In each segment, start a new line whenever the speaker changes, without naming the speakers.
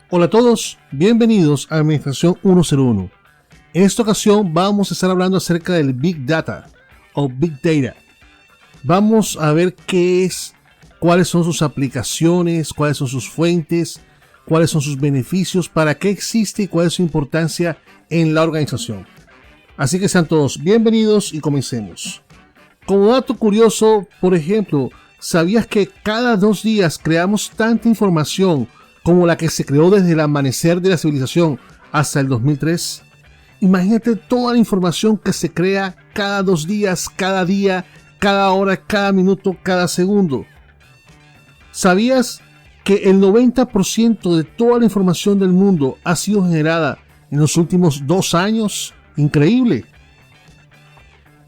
Hola a todos, bienvenidos a Administración 101. En esta ocasión vamos a estar hablando acerca del Big Data o Big Data. Vamos a ver qué es, cuáles son sus aplicaciones, cuáles son sus fuentes, cuáles son sus beneficios, para qué existe y cuál es su importancia en la organización. Así que sean todos bienvenidos y comencemos. Como dato curioso, por ejemplo, ¿sabías que cada 2 días creamos tanta información como la que se creó desde el amanecer de la civilización hasta el 2003? Imagínate toda la información que se crea cada 2 días, cada día, cada hora, cada minuto, cada segundo. ¿Sabías que el 90% de toda la información del mundo ha sido generada en los últimos 2 años? Increíble.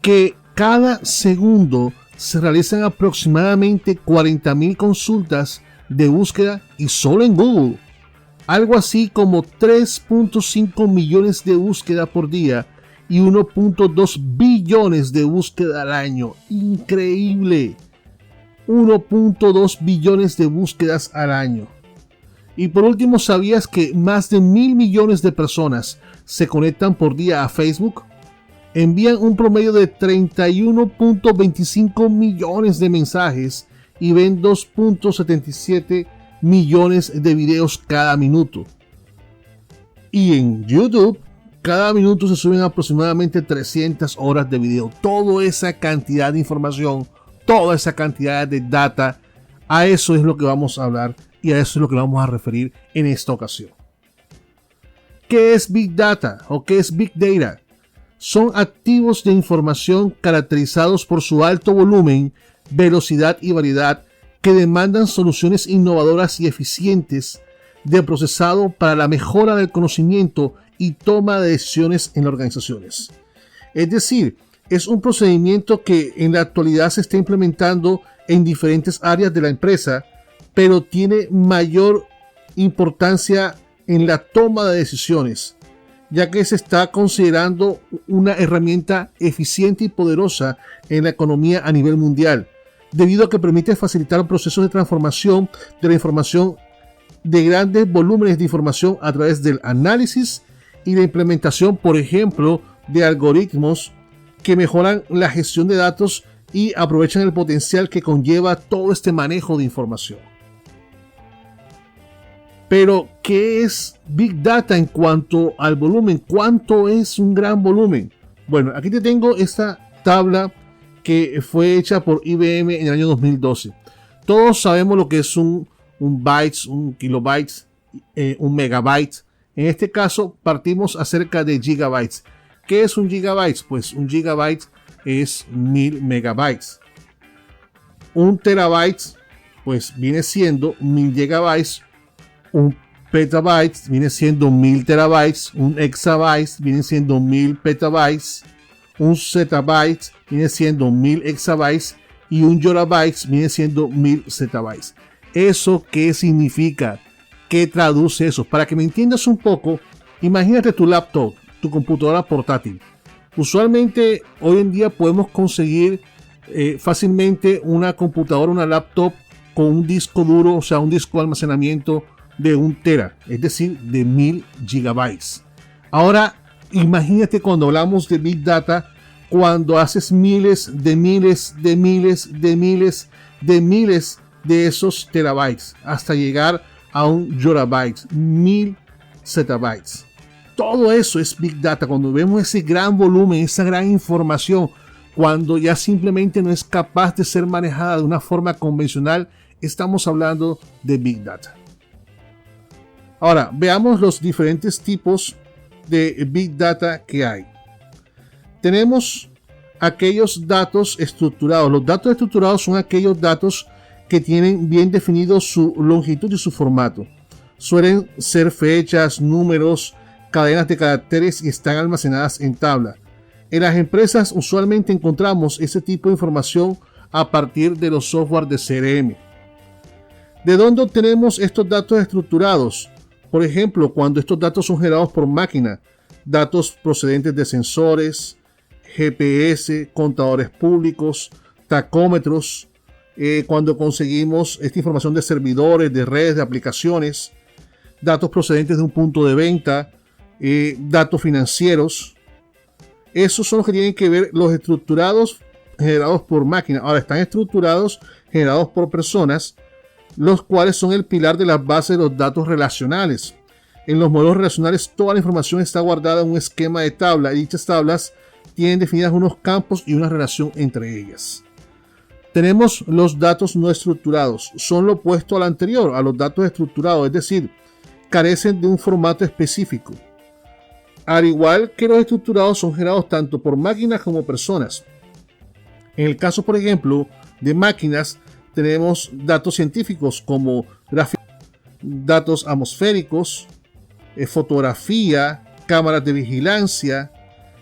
Que cada segundo se realizan aproximadamente 40,000 consultas de búsqueda y solo en Google. Algo así como 3.5 millones de búsquedas por día y 1.2 billones de búsquedas al año. Increíble. 1.2 billones de búsquedas al año. Y por último, ¿sabías que más de 1.000 millones de personas se conectan por día a Facebook? Envían un promedio de 31.25 millones de mensajes y ven 2.77 millones de videos cada minuto. Y en YouTube, cada minuto se suben aproximadamente 300 horas de video. Toda esa cantidad de información, toda esa cantidad de data, a eso es lo que vamos a hablar y a eso es lo que vamos a referir en esta ocasión. ¿Qué es Big Data o qué es Big Data? Son activos de información caracterizados por su alto volumen, velocidad y variedad, que demandan soluciones innovadoras y eficientes de procesado para la mejora del conocimiento y toma de decisiones en organizaciones. Es decir, es un procedimiento que en la actualidad se está implementando en diferentes áreas de la empresa, pero tiene mayor importancia en la toma de decisiones, ya que se está considerando una herramienta eficiente y poderosa en la economía a nivel mundial, debido a que permite facilitar procesos de transformación de la información de grandes volúmenes de información a través del análisis y la implementación, por ejemplo, de algoritmos que mejoran la gestión de datos y aprovechan el potencial que conlleva todo este manejo de información. Pero, ¿qué es Big Data en cuanto al volumen? ¿Cuánto es un gran volumen? Bueno, aquí te tengo esta tabla que fue hecha por IBM en el año 2012. Todos sabemos lo que es un byte, un kilobyte, un megabyte. En este caso partimos acerca de gigabytes. ¿Qué es un gigabyte? Pues un gigabyte es 1000 megabytes. Un terabyte pues viene siendo 1000 gigabytes. Un petabyte viene siendo 1000 terabytes. Un exabyte viene siendo 1000 petabytes. Un zettabyte viene siendo 1000 exabytes y un yottabyte viene siendo 1000 zettabytes. ¿Eso qué significa? ¿Qué traduce eso? Para que me entiendas un poco, imagínate tu laptop, tu computadora portátil. Usualmente hoy en día podemos conseguir fácilmente una computadora, una laptop con un disco duro, o sea, un disco de almacenamiento de 1 tera, es decir, de 1000 gigabytes. Ahora, imagínate cuando hablamos de Big Data, cuando haces miles de esos terabytes hasta llegar a un yottabyte, 1000 zettabytes. Todo eso es Big Data. Cuando vemos ese gran volumen, esa gran información, cuando ya simplemente no es capaz de ser manejada de una forma convencional, estamos hablando de Big Data. Ahora, veamos los diferentes tipos de Big Data que hay. Tenemos aquellos datos estructurados. Los datos estructurados son aquellos datos que tienen bien definido su longitud y su formato. Suelen ser fechas, números, cadenas de caracteres y están almacenadas en tabla. En las empresas usualmente encontramos ese tipo de información a partir de los software de CRM. ¿De dónde obtenemos estos datos estructurados? Por ejemplo, cuando estos datos son generados por máquina, datos procedentes de sensores, GPS, contadores públicos, tacómetros, cuando conseguimos esta información de servidores, de redes, de aplicaciones, datos procedentes de un punto de venta, datos financieros. Esos son los que tienen que ver los estructurados generados por máquina. Ahora están estructurados generados por personas, los cuales son el pilar de las bases de los datos relacionales. En los modelos relacionales toda la información está guardada en un esquema de tabla y dichas tablas tienen definidas unos campos y una relación entre ellas. Tenemos los datos no estructurados, son lo opuesto al anterior, a los datos estructurados, es decir, carecen de un formato específico. Al igual que los estructurados son generados tanto por máquinas como personas. En el caso, por ejemplo, de máquinas, tenemos datos científicos como datos atmosféricos, fotografía, cámaras de vigilancia,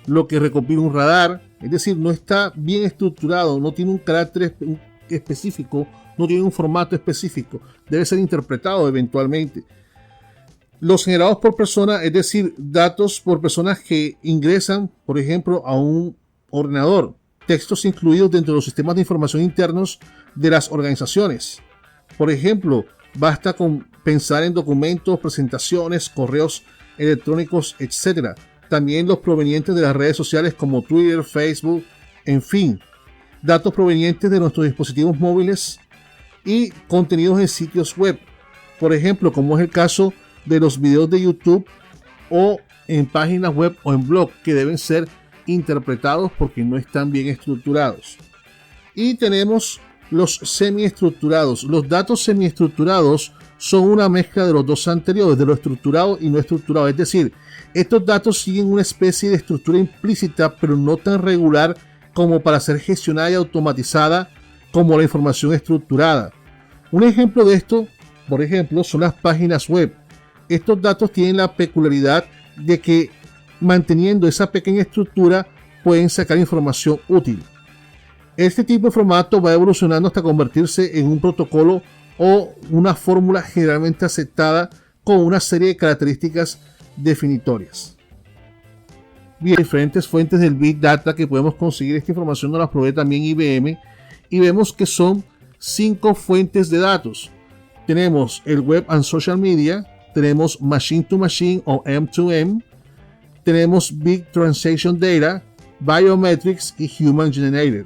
lo que recopila un radar. Es decir, no está bien estructurado, no tiene un carácter específico, no tiene un formato específico, debe ser interpretado eventualmente. Los generados por persona, es decir, datos por personas que ingresan, por ejemplo, a un ordenador, textos incluidos dentro de los sistemas de información internos de las organizaciones. Por ejemplo, basta con pensar en documentos, presentaciones, correos electrónicos, etc. También los provenientes de las redes sociales como Twitter, Facebook, en fin, datos provenientes de nuestros dispositivos móviles y contenidos en sitios web, por ejemplo, como es el caso de los videos de YouTube o en páginas web o en blog, que deben ser interpretados porque no están bien estructurados. Y tenemos los semiestructurados. Los datos semiestructurados son una mezcla de los dos anteriores, de lo estructurado y no estructurado. Es decir, estos datos siguen una especie de estructura implícita, pero no tan regular como para ser gestionada y automatizada como la información estructurada. Un ejemplo de esto, por ejemplo, son las páginas web. Estos datos tienen la peculiaridad de que, manteniendo esa pequeña estructura, pueden sacar información útil. Este tipo de formato va evolucionando hasta convertirse en un protocolo o una fórmula generalmente aceptada con una serie de características definitorias. Bien, diferentes fuentes del Big Data que podemos conseguir. Esta información nos la provee también IBM y vemos que son 5 fuentes de datos. Tenemos el Web and Social Media, tenemos Machine to Machine o M2M, tenemos Big Transaction Data, Biometrics y Human Generated.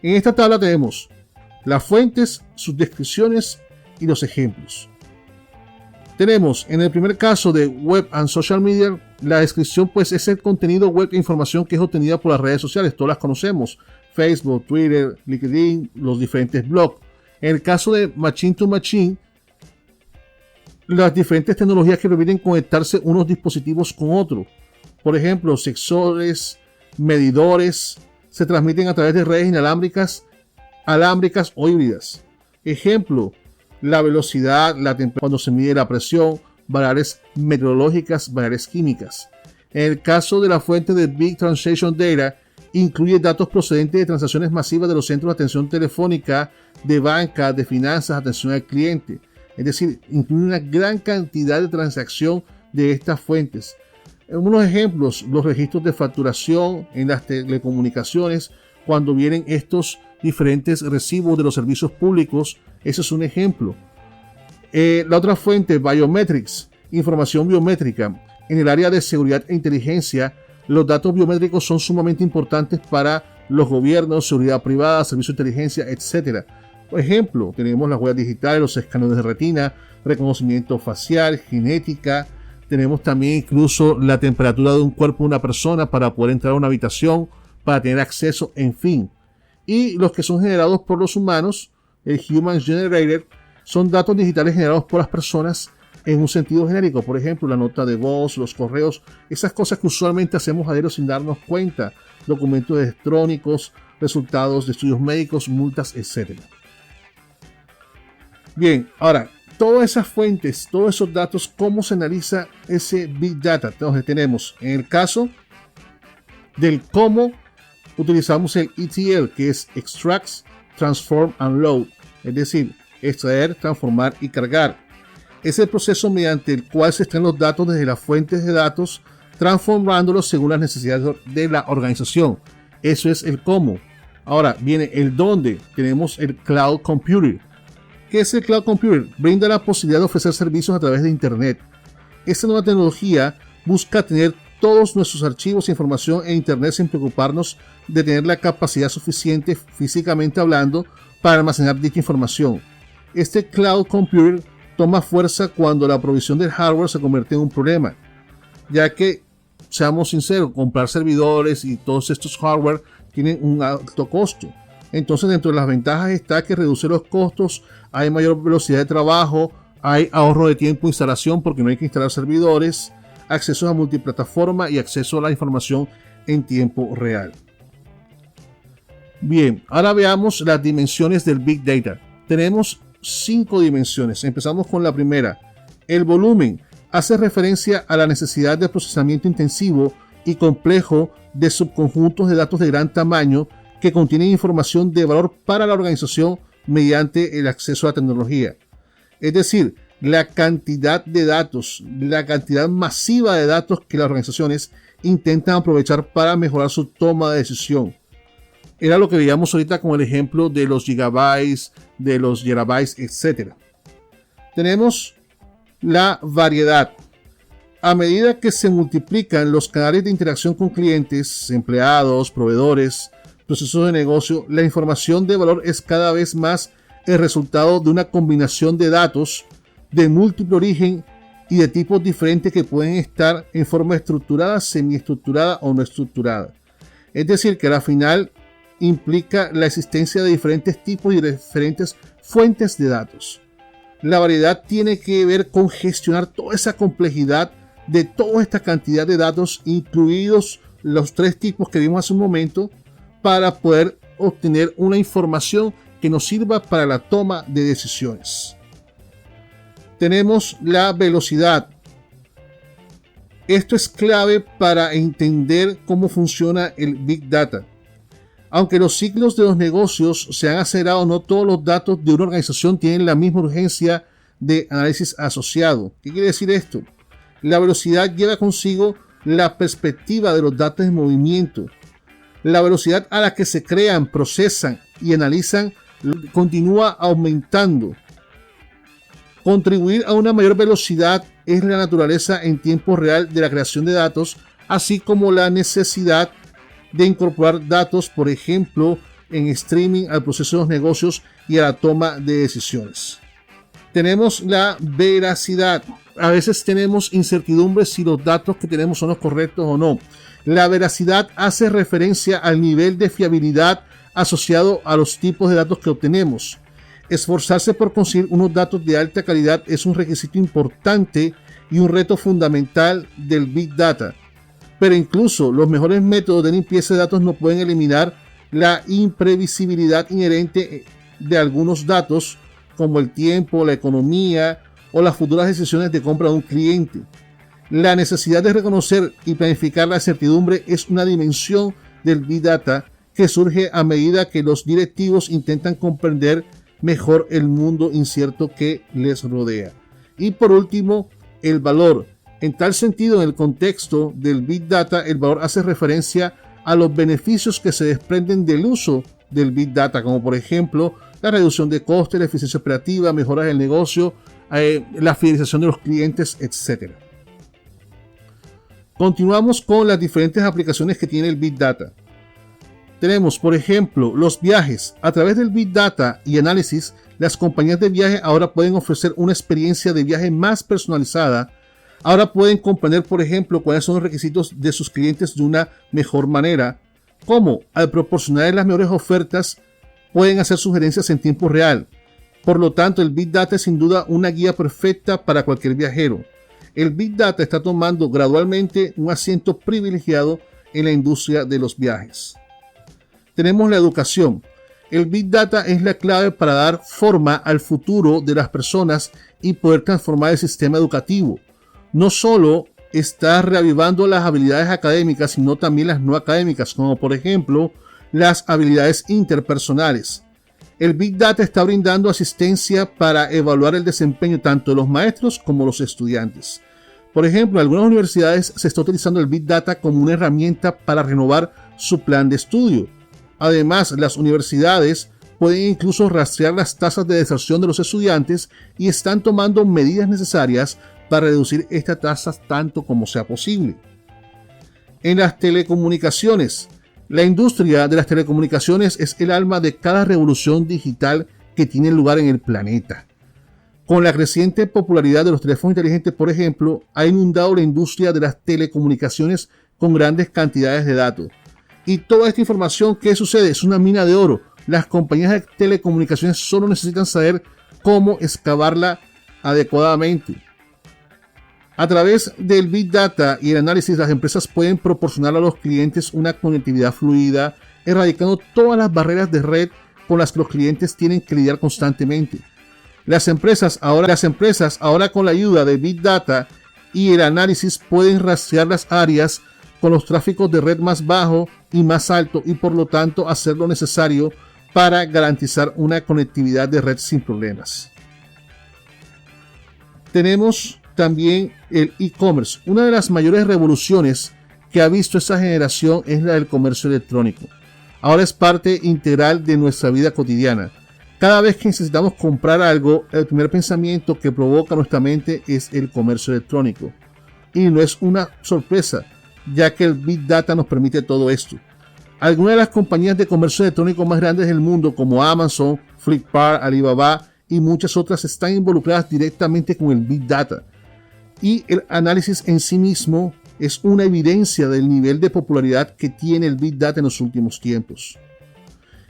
En esta tabla tenemos las fuentes, sus descripciones y los ejemplos. Tenemos en el primer caso de Web and Social Media, la descripción pues es el contenido web e información que es obtenida por las redes sociales, todas las conocemos, Facebook, Twitter, LinkedIn, los diferentes blogs. En el caso de Machine to Machine, las diferentes tecnologías que permiten conectarse unos dispositivos con otros. Por ejemplo, sensores, medidores, se transmiten a través de redes inalámbricas, alámbricas o híbridas. Ejemplo, la velocidad, la temperatura, cuando se mide la presión, variables meteorológicas, variables químicas. En el caso de la fuente de Big Transaction Data, incluye datos procedentes de transacciones masivas de los centros de atención telefónica, de banca, de finanzas, atención al cliente. Es decir, incluye una gran cantidad de transacción de estas fuentes. Unos ejemplos, los registros de facturación en las telecomunicaciones, cuando vienen estos diferentes recibos de los servicios públicos, ese es un ejemplo. La otra fuente, Biometrics, información biométrica. En el área de seguridad e inteligencia, los datos biométricos son sumamente importantes para los gobiernos, seguridad privada, servicios de inteligencia, etc. Por ejemplo, tenemos las huellas digitales, los escáneres de retina, reconocimiento facial, genética. Tenemos también incluso la temperatura de un cuerpo de una persona para poder entrar a una habitación, para tener acceso, en fin. Y los que son generados por los humanos, el Human Generated, son datos digitales generados por las personas en un sentido genérico. Por ejemplo, la nota de voz, los correos, esas cosas que usualmente hacemos a diario sin darnos cuenta. Documentos electrónicos, resultados de estudios médicos, multas, etc. Bien, ahora, todas esas fuentes, todos esos datos, ¿cómo se analiza ese Big Data? Entonces tenemos, en el caso del cómo, utilizamos el ETL, que es Extract, Transform and Load, es decir, extraer, transformar y cargar. Es el proceso mediante el cual se extraen los datos desde las fuentes de datos, transformándolos según las necesidades de la organización. Eso es el cómo. Ahora viene el dónde. Tenemos el Cloud Computing. ¿Qué es el Cloud Computing? Brinda la posibilidad de ofrecer servicios a través de Internet. Esta nueva tecnología busca tener todos nuestros archivos e información en Internet sin preocuparnos de tener la capacidad suficiente físicamente hablando para almacenar dicha información. Este Cloud Computing toma fuerza cuando la provisión del hardware se convierte en un problema, ya que, seamos sinceros, comprar servidores y todos estos hardware tienen un alto costo. Entonces, dentro de las ventajas está que reduce los costos, hay mayor velocidad de trabajo, hay ahorro de tiempo de instalación porque no hay que instalar servidores, acceso a multiplataforma y acceso a la información en tiempo real. Bien, ahora veamos las dimensiones del Big Data. Tenemos 5 dimensiones. Empezamos con la primera. El volumen hace referencia a la necesidad de procesamiento intensivo y complejo de subconjuntos de datos de gran tamaño que contienen información de valor para la organización mediante el acceso a la tecnología. Es decir, la cantidad de datos, la cantidad masiva de datos que las organizaciones intentan aprovechar para mejorar su toma de decisión. Era lo que veíamos ahorita con el ejemplo de los gigabytes, de los terabytes, etc. Tenemos la variedad. A medida que se multiplican los canales de interacción con clientes, empleados, proveedores, procesos de negocio, la información de valor es cada vez más el resultado de una combinación de datos de múltiple origen y de tipos diferentes que pueden estar en forma estructurada, semiestructurada o no estructurada. Es decir, que al final implica la existencia de diferentes tipos y de diferentes fuentes de datos. La variedad tiene que ver con gestionar toda esa complejidad de toda esta cantidad de datos, incluidos los 3 tipos que vimos hace un momento, para poder obtener una información que nos sirva para la toma de decisiones. Tenemos la velocidad. Esto es clave para entender cómo funciona el Big Data. Aunque los ciclos de los negocios se han acelerado, no todos los datos de una organización tienen la misma urgencia de análisis asociado. ¿Qué quiere decir esto? La velocidad lleva consigo la perspectiva de los datos en movimiento. La velocidad a la que se crean, procesan y analizan continúa aumentando. Contribuir a una mayor velocidad es la naturaleza en tiempo real de la creación de datos, así como la necesidad de incorporar datos, por ejemplo, en streaming al proceso de los negocios y a la toma de decisiones. Tenemos la veracidad. A veces tenemos incertidumbre si los datos que tenemos son los correctos o no. La veracidad hace referencia al nivel de fiabilidad asociado a los tipos de datos que obtenemos. Esforzarse por conseguir unos datos de alta calidad es un requisito importante y un reto fundamental del Big Data. Pero incluso los mejores métodos de limpieza de datos no pueden eliminar la imprevisibilidad inherente de algunos datos, como el tiempo, la economía o las futuras decisiones de compra de un cliente. La necesidad de reconocer y planificar la incertidumbre es una dimensión del Big Data que surge a medida que los directivos intentan comprender mejor el mundo incierto que les rodea. Y por último, el valor. En tal sentido, en el contexto del Big Data, el valor hace referencia a los beneficios que se desprenden del uso del Big Data, como por ejemplo la reducción de costes, la eficiencia operativa, mejoras del negocio, la fidelización de los clientes, etc. Continuamos con las diferentes aplicaciones que tiene el Big Data. Tenemos, por ejemplo, los viajes. A través del Big Data y análisis, las compañías de viaje ahora pueden ofrecer una experiencia de viaje más personalizada. Ahora pueden comprender, por ejemplo, cuáles son los requisitos de sus clientes de una mejor manera. Como, al proporcionar las mejores ofertas, pueden hacer sugerencias en tiempo real. Por lo tanto, el Big Data es sin duda una guía perfecta para cualquier viajero. El Big Data está tomando gradualmente un asiento privilegiado en la industria de los viajes. Tenemos la educación. El Big Data es la clave para dar forma al futuro de las personas y poder transformar el sistema educativo. No solo está reavivando las habilidades académicas, sino también las no académicas, como por ejemplo las habilidades interpersonales. El Big Data está brindando asistencia para evaluar el desempeño tanto de los maestros como los estudiantes. Por ejemplo, en algunas universidades se está utilizando el Big Data como una herramienta para renovar su plan de estudio. Además, las universidades pueden incluso rastrear las tasas de deserción de los estudiantes y están tomando medidas necesarias para reducir estas tasas tanto como sea posible. En las telecomunicaciones, la industria de las telecomunicaciones es el alma de cada revolución digital que tiene lugar en el planeta. Con la creciente popularidad de los teléfonos inteligentes, por ejemplo, ha inundado la industria de las telecomunicaciones con grandes cantidades de datos. Y toda esta información, ¿qué sucede? Es una mina de oro. Las compañías de telecomunicaciones solo necesitan saber cómo excavarla adecuadamente. A través del Big Data y el análisis, las empresas pueden proporcionar a los clientes una conectividad fluida, erradicando todas las barreras de red con las que los clientes tienen que lidiar constantemente. Las empresas ahora con la ayuda de Big Data y el análisis pueden rastrear las áreas con los tráficos de red más bajo y más alto y por lo tanto hacer lo necesario para garantizar una conectividad de red sin problemas. Tenemos también el e-commerce. Una de las mayores revoluciones que ha visto esta generación es la del comercio electrónico. Ahora es parte integral de nuestra vida cotidiana. Cada vez que necesitamos comprar algo, el primer pensamiento que provoca nuestra mente es el comercio electrónico. Y no es una sorpresa, ya que el Big Data nos permite todo esto. Algunas de las compañías de comercio electrónico más grandes del mundo, como Amazon, Flipkart, Alibaba y muchas otras, están involucradas directamente con el Big Data. Y el análisis en sí mismo es una evidencia del nivel de popularidad que tiene el Big Data en los últimos tiempos.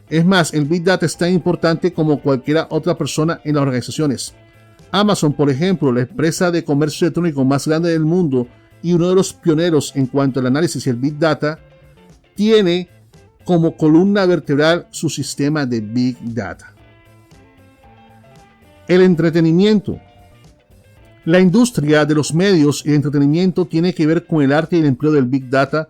Es más, el Big Data es tan importante como cualquier otra persona en las organizaciones. Amazon, por ejemplo, la empresa de comercio electrónico más grande del mundo y uno de los pioneros en cuanto al análisis y el Big Data, tiene como columna vertebral su sistema de Big Data. El entretenimiento. La industria de los medios y el entretenimiento tiene que ver con el arte y el empleo del Big Data,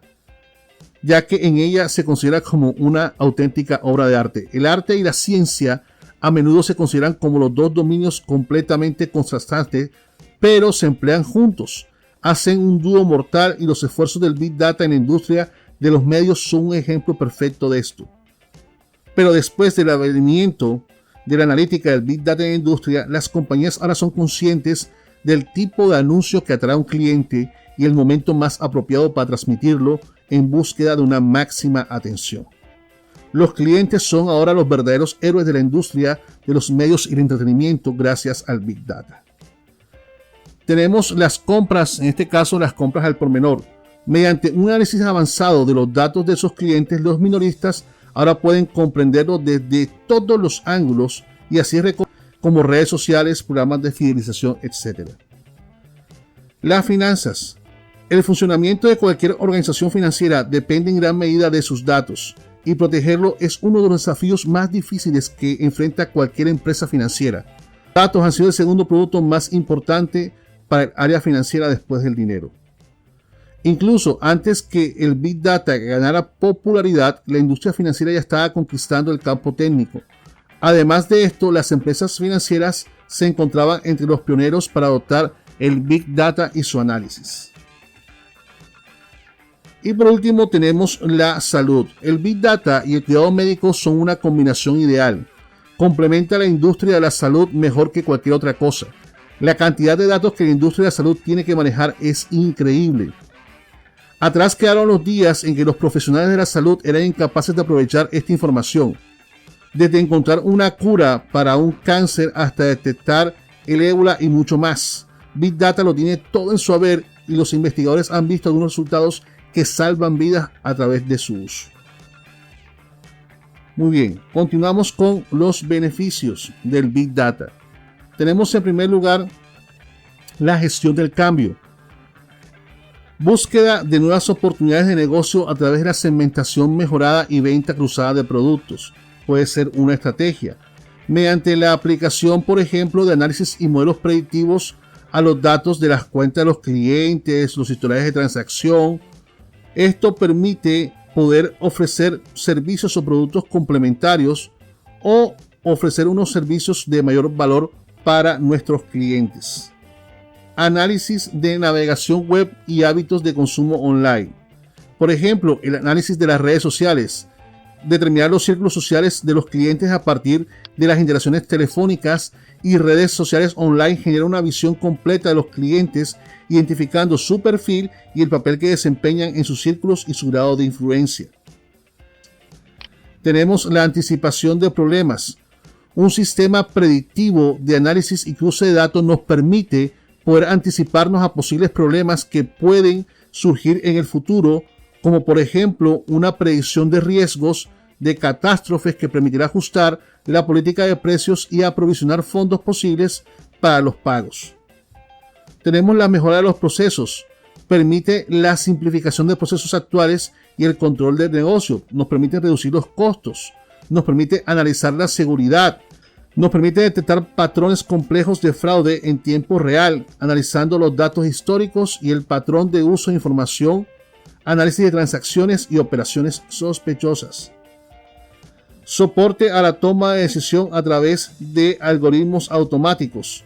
ya que en ella se considera como una auténtica obra de arte. El arte y la ciencia a menudo se consideran como los dos dominios completamente contrastantes, pero se emplean juntos. Hacen un dúo mortal y los esfuerzos del Big Data en la industria de los medios son un ejemplo perfecto de esto. Pero después del advenimiento de la analítica del Big Data en la industria, las compañías ahora son conscientes del tipo de anuncio que atrae a un cliente y el momento más apropiado para transmitirlo en búsqueda de una máxima atención. Los clientes son ahora los verdaderos héroes de la industria de los medios y el entretenimiento gracias al Big Data. Tenemos las compras, en este caso las compras al por menor. Mediante un análisis avanzado de los datos de esos clientes, los minoristas ahora pueden comprenderlo desde todos los ángulos y así como redes sociales, programas de fidelización, etc. Las finanzas. El funcionamiento de cualquier organización financiera depende en gran medida de sus datos y protegerlo es uno de los desafíos más difíciles que enfrenta cualquier empresa financiera. Los datos han sido el segundo producto más importante para el área financiera después del dinero. Incluso antes que el Big Data ganara popularidad, la industria financiera ya estaba conquistando el campo técnico. Además de esto, las empresas financieras se encontraban entre los pioneros para adoptar el Big Data y su análisis. Y por último tenemos la salud. El Big Data y el cuidado médico son una combinación ideal. Complementa la industria de la salud mejor que cualquier otra cosa. La cantidad de datos que la industria de la salud tiene que manejar es increíble. Atrás quedaron los días en que los profesionales de la salud eran incapaces de aprovechar esta información. Desde encontrar una cura para un cáncer hasta detectar el ébola y mucho más. Big Data lo tiene todo en su haber y los investigadores han visto algunos resultados que salvan vidas a través de su uso. Muy bien, continuamos con los beneficios del Big Data. Tenemos en primer lugar la gestión del cambio. Búsqueda de nuevas oportunidades de negocio a través de la segmentación mejorada y venta cruzada de productos. Puede ser una estrategia. Mediante la aplicación, por ejemplo, de análisis y modelos predictivos a los datos de las cuentas de los clientes, los historiales de transacción. Esto permite poder ofrecer servicios o productos complementarios o ofrecer unos servicios de mayor valor para nuestros clientes. Análisis de navegación web y hábitos de consumo online. Por ejemplo, el análisis de las redes sociales. determinar los círculos sociales de los clientes a partir de las interacciones telefónicas y redes sociales online genera una visión completa de los clientes, identificando su perfil y el papel que desempeñan en sus círculos y su grado de influencia. Tenemos la anticipación de problemas. Un sistema predictivo de análisis y cruce de datos nos permite poder anticiparnos a posibles problemas que pueden surgir en el futuro, como por ejemplo una predicción de riesgos de catástrofes que permitirá ajustar la política de precios y aprovisionar fondos posibles para los pagos. Tenemos la mejora de los procesos. Permite la simplificación de procesos actuales y el control del negocio. Nos permite reducir los costos. Nos permite analizar la seguridad. Nos permite detectar patrones complejos de fraude en tiempo real, analizando los datos históricos y el patrón de uso de información, análisis de transacciones y operaciones sospechosas. Soporte a la toma de decisión a través de algoritmos automáticos.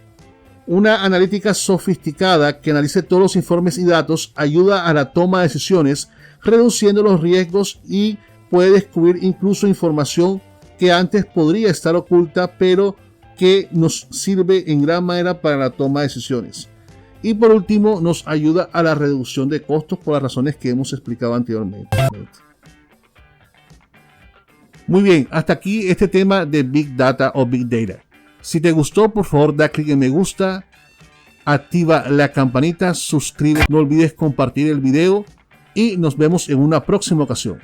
Una analítica sofisticada que analice todos los informes y datos ayuda a la toma de decisiones, reduciendo los riesgos y puede descubrir incluso información que antes podría estar oculta, pero que nos sirve en gran manera para la toma de decisiones. Y por último, nos ayuda a la reducción de costos por las razones que hemos explicado anteriormente. Muy bien, hasta aquí este tema de Big Data o Big Data. Si te gustó, por favor, da clic en me gusta, activa la campanita, suscríbete, no olvides compartir el video y nos vemos en una próxima ocasión.